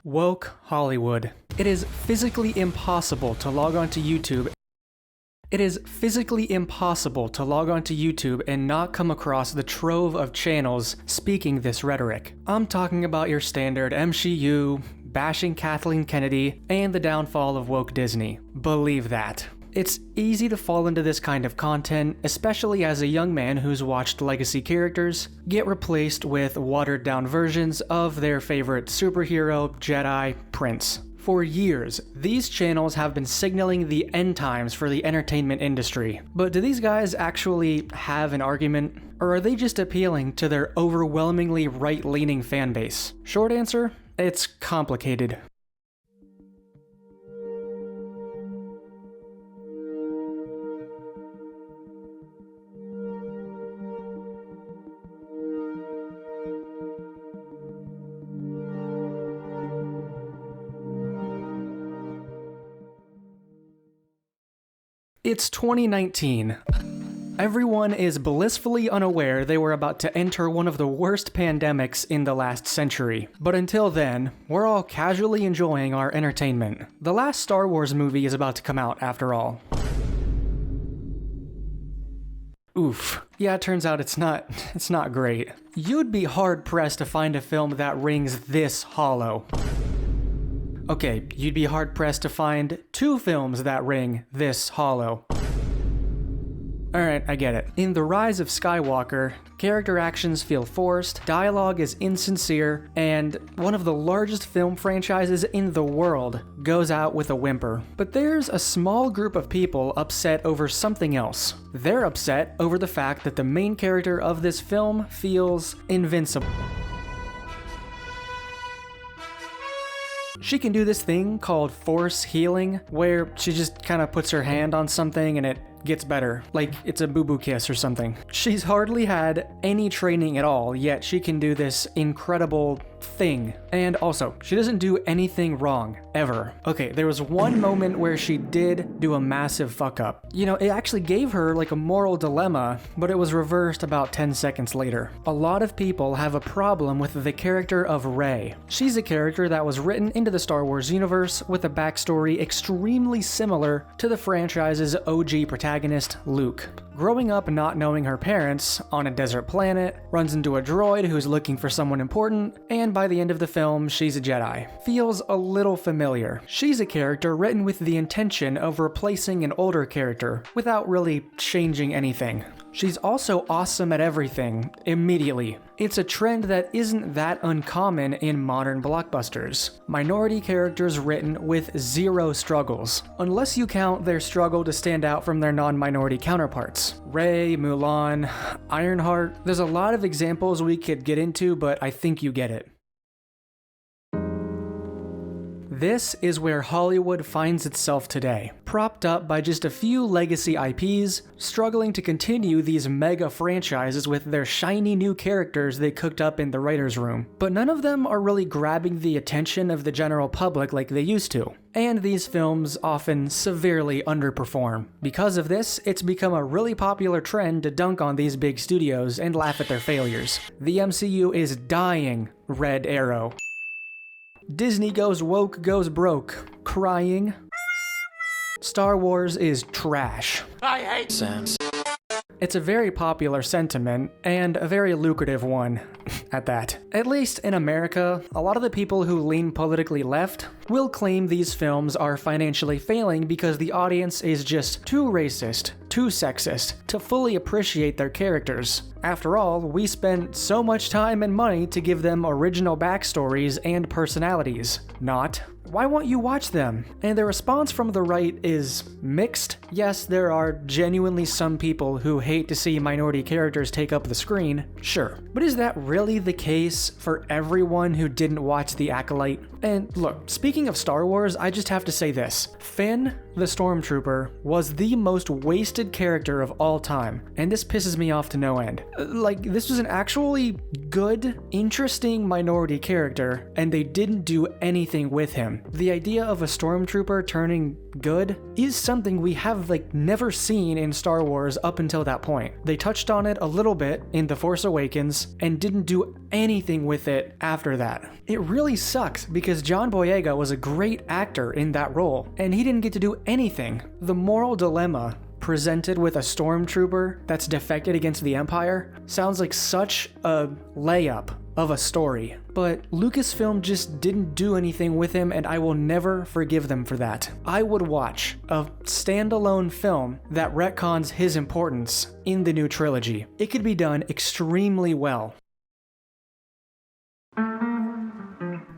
Woke Hollywood. It is physically impossible to log onto YouTube. It is physically impossible to log onto YouTube and not come across the trove of channels speaking this rhetoric. I'm talking about your standard MCU, bashing Kathleen Kennedy, and the downfall of woke Disney. Believe that. It's easy to fall into this kind of content, especially as a young man who's watched legacy characters get replaced with watered-down versions of their favorite superhero, Jedi, Prince. For years, these channels have been signaling the end times for the entertainment industry. But do these guys actually have an argument? Or are they just appealing to their overwhelmingly right-leaning fanbase? Short answer, it's complicated. It's 2019. Everyone is blissfully unaware they were about to enter one of the worst pandemics in the last century. But until then, we're all casually enjoying our entertainment. The last Star Wars movie is about to come out, after all. Oof. Yeah, it turns out it's not great. You'd be hard-pressed to find a film that rings this hollow. Okay, you'd be hard-pressed to find two films that ring this hollow. Alright, I get it. In The Rise of Skywalker, character actions feel forced, dialogue is insincere, and one of the largest film franchises in the world goes out with a whimper. But there's a small group of people upset over something else. They're upset over the fact that the main character of this film feels invincible. She can do this thing called force healing, where she just kind of puts her hand on something and it gets better, like it's a boo-boo kiss or something. She's hardly had any training at all, yet she can do this incredible thing. And also, she doesn't do anything wrong, ever. Okay, there was one moment where she did do a massive fuck up. You know, it actually gave her like a moral dilemma, but it was reversed about 10 seconds later. A lot of people have a problem with the character of Rey. She's a character that was written into the Star Wars universe with a backstory extremely similar to the franchise's OG protagonist, Luke. Growing up not knowing her parents, on a desert planet, runs into a droid who's looking for someone important, and by the end of the film, she's a Jedi. Feels a little familiar. She's a character written with the intention of replacing an older character, without really changing anything. She's also awesome at everything, immediately. It's a trend that isn't that uncommon in modern blockbusters. Minority characters written with zero struggles, unless you count their struggle to stand out from their non-minority counterparts. Rey, Mulan, Ironheart. There's a lot of examples we could get into, but I think you get it. This is where Hollywood finds itself today, propped up by just a few legacy IPs, struggling to continue these mega franchises with their shiny new characters they cooked up in the writer's room. But none of them are really grabbing the attention of the general public like they used to. And these films often severely underperform. Because of this, it's become a really popular trend to dunk on these big studios and laugh at their failures. The MCU is dying, Red Arrow. Disney goes woke, goes broke. Crying. Star Wars is trash. I hate Sam. It's a very popular sentiment, and a very lucrative one at that. At least in America, a lot of the people who lean politically left will claim these films are financially failing because the audience is just too racist, too sexist, to fully appreciate their characters. After all, we spent so much time and money to give them original backstories and personalities. Not. Why won't you watch them? And the response from the right is mixed. Yes, there are genuinely some people who hate to see minority characters take up the screen, sure. But is that really the case for everyone who didn't watch The Acolyte? And look, speaking of Star Wars, I just have to say this. Finn, the Stormtrooper, was the most wasted character of all time, and this pisses me off to no end. Like, this was an actually good, interesting minority character, and they didn't do anything with him. The idea of a Stormtrooper turning good is something we have, never seen in Star Wars up until that point. They touched on it a little bit in The Force Awakens, and didn't do anything with it after that. It really sucks because John Boyega was a great actor in that role, and he didn't get to do anything. The moral dilemma presented with a stormtrooper that's defected against the Empire sounds like such a layup of a story, but Lucasfilm just didn't do anything with him, and I will never forgive them for that. I would watch a standalone film that retcons his importance in the new trilogy. It could be done extremely well.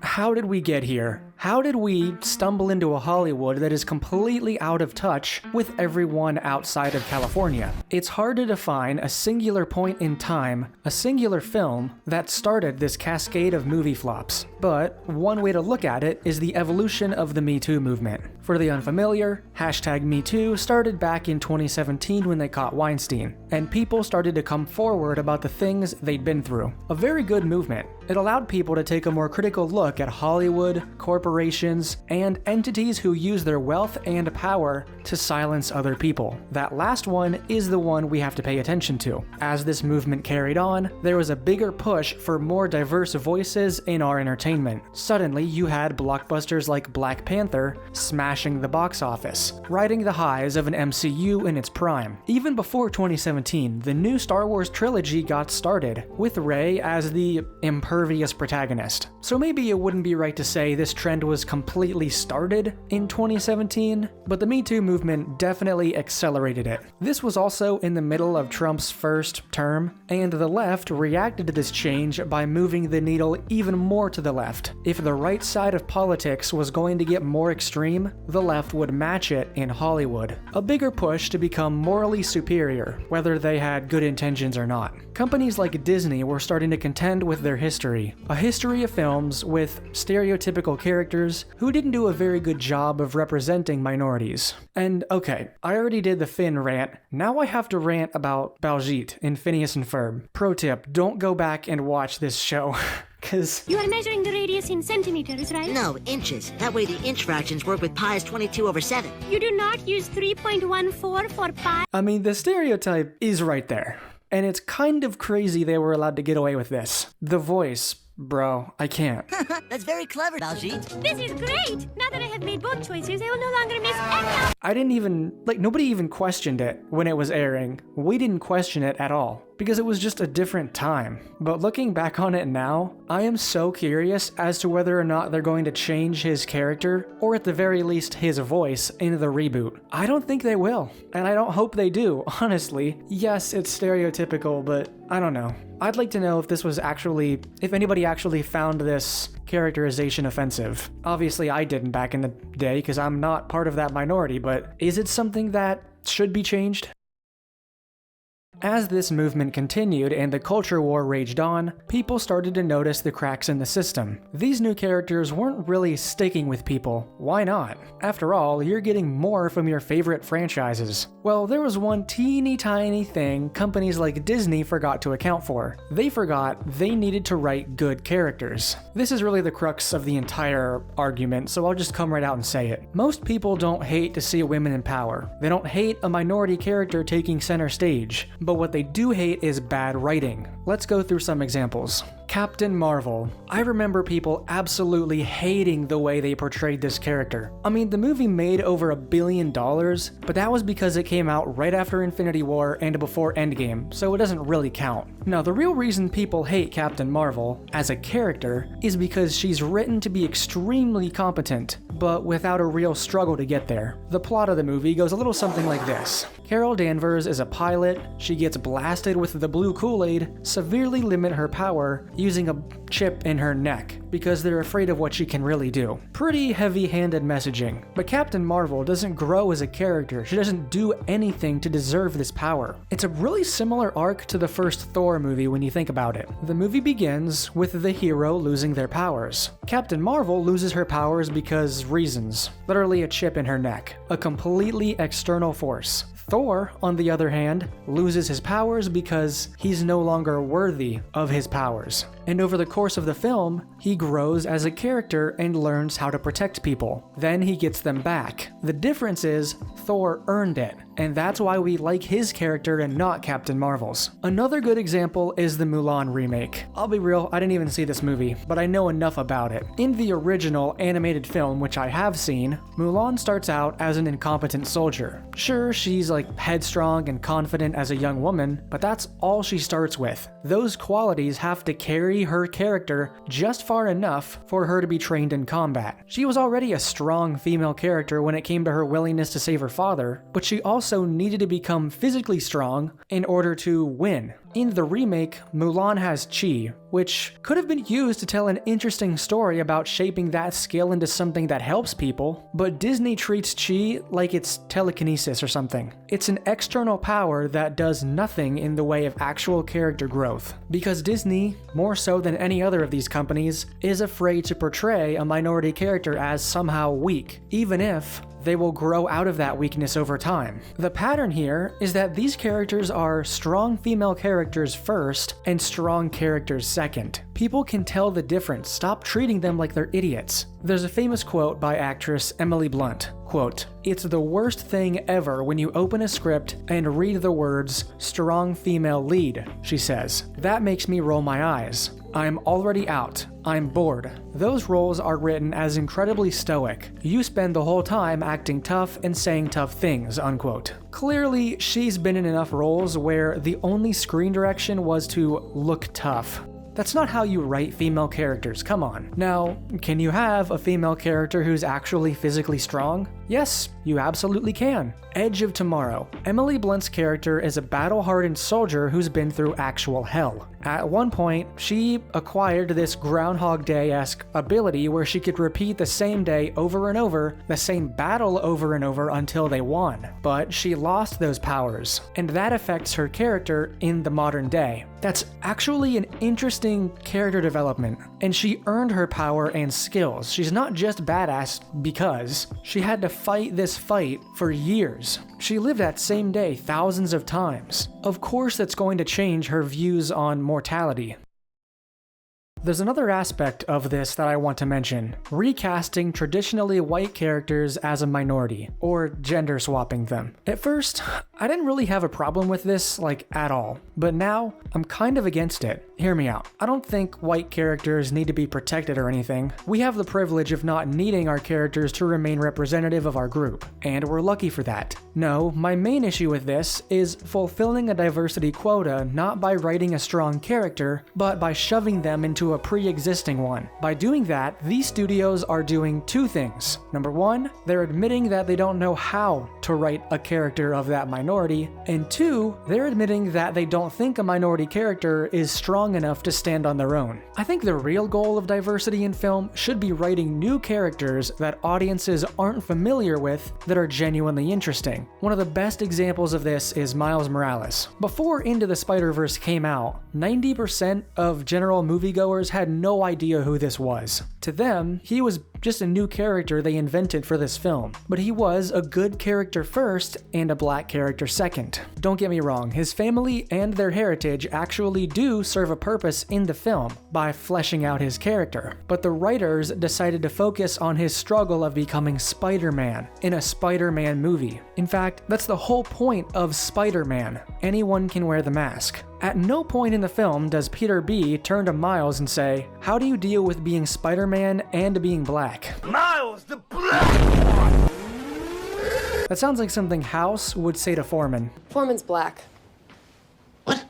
How did we get here? How did we stumble into a Hollywood that is completely out of touch with everyone outside of California? It's hard to define a singular point in time, a singular film that started this cascade of movie flops. But one way to look at it is the evolution of the Me Too movement. For the unfamiliar, #MeToo started back in 2017 when they caught Weinstein, and people started to come forward about the things they'd been through. A very good movement. It allowed people to take a more critical look at Hollywood, corporations, and entities who use their wealth and power to silence other people. That last one is the one we have to pay attention to. As this movement carried on, there was a bigger push for more diverse voices in our entertainment. Suddenly, you had blockbusters like Black Panther smashing the box office, riding the highs of an MCU in its prime. Even before 2017, the new Star Wars trilogy got started, with Rey as the impervious protagonist. So maybe it wouldn't be right to say this trend was completely started in 2017, but the Me Too movement definitely accelerated it. This was also in the middle of Trump's first term, and the left reacted to this change by moving the needle even more to the left. If the right side of politics was going to get more extreme, the left would match it in Hollywood. A bigger push to become morally superior, whether they had good intentions or not. Companies like Disney were starting to contend with their history. A history of films with stereotypical characters who didn't do a very good job of representing minorities. And okay, I already did the Finn rant, now I have to rant about Baljeet in Phineas and Ferb. Pro tip, don't go back and watch this show. Cause you are measuring the radius in centimeters, right? No, inches. That way the inch fractions work with pi is 22/7. You do not use 3.14 for pi? I mean, the stereotype is right there. And it's kind of crazy they were allowed to get away with this. The voice, bro, I can't. That's very clever, Baljeet. This is great! Now that I have made both choices, I will no longer miss any of— I didn't even, nobody even questioned it when it was airing. We didn't question it at all, because it was just a different time. But looking back on it now, I am so curious as to whether or not they're going to change his character, or at the very least his voice, in the reboot. I don't think they will, and I don't hope they do, honestly. Yes, it's stereotypical, but I don't know. I'd like to know if this was actually, if anybody actually found this characterization offensive. Obviously I didn't back in the day because I'm not part of that minority, but is it something that should be changed? As this movement continued and the culture war raged on, people started to notice the cracks in the system. These new characters weren't really sticking with people. Why not? After all, you're getting more from your favorite franchises. Well, there was one teeny tiny thing companies like Disney forgot to account for. They forgot they needed to write good characters. This is really the crux of the entire argument, so I'll just come right out and say it. Most people don't hate to see women in power. They don't hate a minority character taking center stage. But what they do hate is bad writing. Let's go through some examples. Captain Marvel. I remember people absolutely hating the way they portrayed this character. I mean, the movie made over $1 billion, but that was because it came out right after Infinity War and before Endgame, so it doesn't really count. Now, the real reason people hate Captain Marvel as a character is because she's written to be extremely competent, but without a real struggle to get there. The plot of the movie goes a little something like this. Carol Danvers is a pilot. She gets blasted with the blue Kool-Aid, severely limit her power using a chip in her neck because they're afraid of what she can really do. Pretty heavy-handed messaging. But Captain Marvel doesn't grow as a character. She doesn't do anything to deserve this power. It's a really similar arc to the first Thor movie when you think about it. The movie begins with the hero losing their powers. Captain Marvel loses her powers because reasons. Literally a chip in her neck. A completely external force. Thor, on the other hand, loses his powers because he's no longer worthy of his powers. and over the course of the film, he grows as a character and learns how to protect people. Then he gets them back. The difference is Thor earned it, and that's why we like his character and not Captain Marvel's. Another good example is the Mulan remake. I'll be real, I didn't even see this movie, but I know enough about it. In the original animated film, which I have seen, Mulan starts out as an incompetent soldier. Sure, she's like headstrong and confident as a young woman, but that's all she starts with. Those qualities have to carry her character just far enough for her to be trained in combat. She was already a strong female character when it came to her willingness to save her father, but she also needed to become physically strong in order to win. In the remake, Mulan has Chi, which could have been used to tell an interesting story about shaping that skill into something that helps people, but Disney treats Chi like it's telekinesis or something. It's an external power that does nothing in the way of actual character growth. Because Disney, more so than any other of these companies, is afraid to portray a minority character as somehow weak, even if they will grow out of that weakness over time. The pattern here is that these characters are strong female characters first and strong characters second. People can tell the difference. Stop treating them like they're idiots. There's a famous quote by actress Emily Blunt. Quote, "It's the worst thing ever when you open a script and read the words, 'strong female lead,'" she says. "That makes me roll my eyes. I'm already out. I'm bored." Those roles are written as incredibly stoic. You spend the whole time acting tough and saying tough things, unquote. Clearly, she's been in enough roles where the only screen direction was to look tough. That's not how you write female characters, come on. Now, can you have a female character who's actually physically strong? Yes, you absolutely can. Edge of Tomorrow. Emily Blunt's character is a battle-hardened soldier who's been through actual hell. At one point, she acquired this Groundhog Day-esque ability where she could repeat the same day over and over, the same battle over and over until they won. But she lost those powers, and that affects her character in the modern day. That's actually an interesting character development, and she earned her power and skills. She's not just badass because she had to fight this fight for years. She lived that same day thousands of times. Of course that's going to change her views on mortality. There's another aspect of this that I want to mention: recasting traditionally white characters as a minority, or gender swapping them. At first, I didn't really have a problem with this, like, at all, but now I'm kind of against it. Hear me out. I don't think white characters need to be protected or anything. We have the privilege of not needing our characters to remain representative of our group, and we're lucky for that. No, my main issue with this is fulfilling a diversity quota not by writing a strong character, but by shoving them into a pre-existing one. By doing that, these studios are doing two things. Number one, they're admitting that they don't know how to write a character of that minority, and two, they're admitting that they don't think a minority character is strong enough to stand on their own. I think the real goal of diversity in film should be writing new characters that audiences aren't familiar with that are genuinely interesting. One of the best examples of this is Miles Morales. Before Into the Spider-Verse came out, 90% of general moviegoers had no idea who this was. To them, he was just a new character they invented for this film, but he was a good character first and a black character second. Don't get me wrong, his family and their heritage actually do serve a purpose in the film by fleshing out his character, but the writers decided to focus on his struggle of becoming Spider-Man in a Spider-Man movie. In fact, that's the whole point of Spider-Man. Anyone can wear the mask. At no point in the film does Peter B turn to Miles and say, "How do you deal with being Spider-Man and being black?" Miles, the black! That sounds like something House would say to Foreman. Foreman's black. What?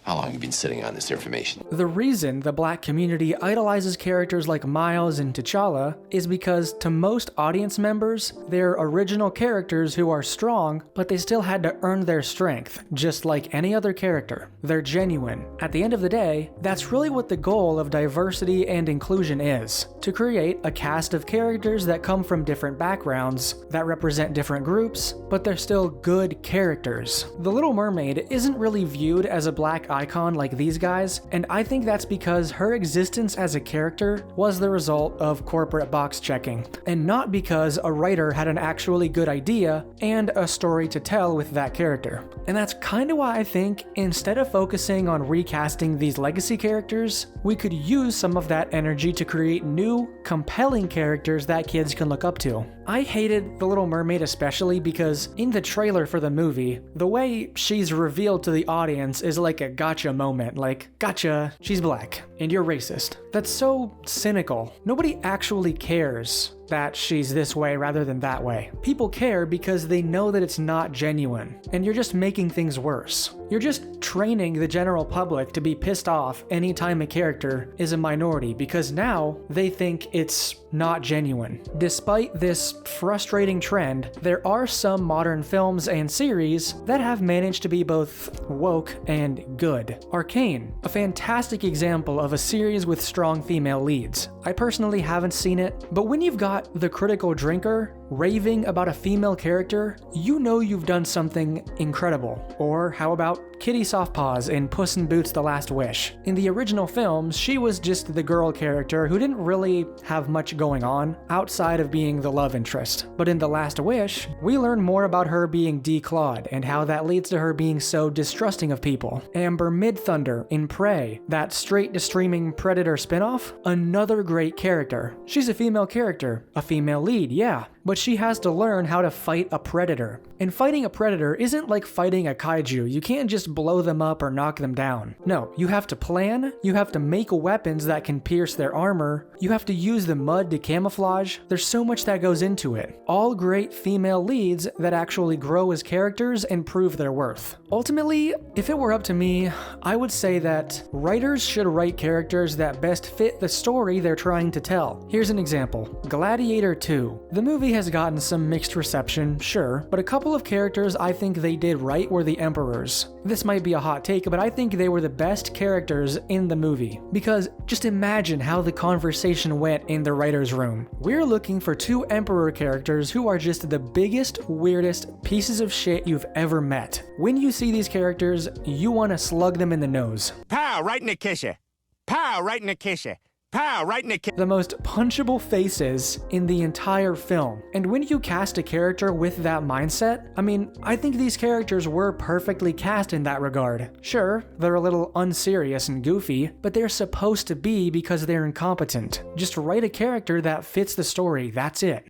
How long have you been sitting on this information? The reason the black community idolizes characters like Miles and T'Challa is because to most audience members, they're original characters who are strong, but they still had to earn their strength, just like any other character. They're genuine. At the end of the day, that's really what the goal of diversity and inclusion is: to create a cast of characters that come from different backgrounds, that represent different groups, but they're still good characters. The Little Mermaid isn't really viewed as a black icon icon like these guys, and I think that's because her existence as a character was the result of corporate box checking, and not because a writer had an actually good idea and a story to tell with that character. And that's kind of why I think instead of focusing on recasting these legacy characters, we could use some of that energy to create new, compelling characters that kids can look up to. I hated The Little Mermaid especially because in the trailer for the movie, the way she's revealed to the audience is like a gotcha moment, like, gotcha, she's black, and you're racist. That's so cynical. Nobody actually cares that she's this way rather than that way. People care because they know that it's not genuine, and you're just making things worse. You're just training the general public to be pissed off anytime a character is a minority because now they think it's not genuine. Despite this frustrating trend, there are some modern films and series that have managed to be both woke and good. Arcane, a fantastic example of a series with strong female leads. I personally haven't seen it, but when you've got the critical drinker raving about a female character, you know you've done something incredible. Or how about Kitty Softpaws in Puss in Boots: The Last Wish? In the original films, she was just the girl character who didn't really have much going on outside of being the love interest. But in The Last Wish, we learn more about her being declawed and how that leads to her being so distrusting of people. Amber Midthunder in Prey, that straight-to-streaming Predator spinoff, another great character. She's a female character, a female lead, yeah, but she has to learn how to fight a predator. And fighting a predator isn't like fighting a kaiju. You can't just blow them up or knock them down. No, you have to plan, you have to make weapons that can pierce their armor, you have to use the mud to camouflage. There's so much that goes into it. All great female leads that actually grow as characters and prove their worth. Ultimately, if it were up to me, I would say that writers should write characters that best fit the story they're trying to tell. Here's an example. Gladiator 2. The movie has gotten some mixed reception, sure, but a couple of characters I think they did right were the emperors. This might be a hot take, but I think they were the best characters in the movie. Because just imagine how the conversation went in the writer's room. We're looking for two emperor characters who are just the biggest, weirdest pieces of shit you've ever met. When you see these characters, you want to slug them in the nose. Pow, right in the kisser. Pow, right in the kisser. Pow, right in the The most punchable faces in the entire film. And when you cast a character with that mindset, I mean, I think these characters were perfectly cast in that regard. Sure, they're a little unserious and goofy, but they're supposed to be because they're incompetent. Just write a character that fits the story, that's it.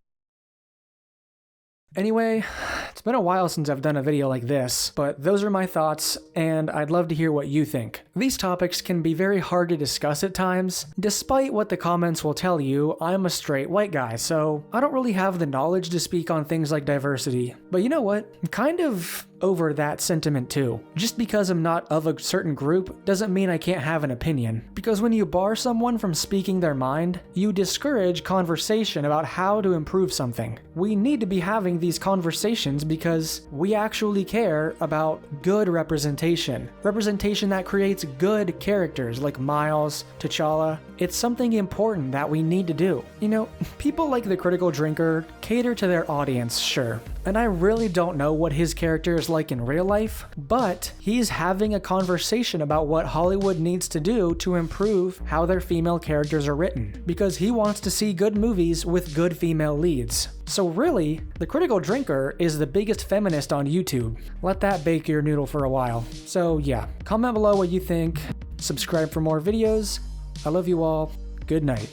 Anyway, it's been a while since I've done a video like this, but those are my thoughts, and I'd love to hear what you think. These topics can be very hard to discuss at times. Despite what the comments will tell you, I'm a straight white guy, so I don't really have the knowledge to speak on things like diversity. But you know what? I'm kind of over that sentiment too. Just because I'm not of a certain group doesn't mean I can't have an opinion. Because when you bar someone from speaking their mind, you discourage conversation about how to improve something. We need to be having these conversations because we actually care about good representation. Representation that creates good characters like Miles, T'Challa. It's something important that we need to do. You know, people like the Critical Drinker cater to their audience, sure. And I really don't know what his character is like in real life, but he's having a conversation about what Hollywood needs to do to improve how their female characters are written, because he wants to see good movies with good female leads. So really, the Critical Drinker is the biggest feminist on YouTube. Let that bake your noodle for a while. So yeah, comment below what you think, subscribe for more videos. I love you all. Good night.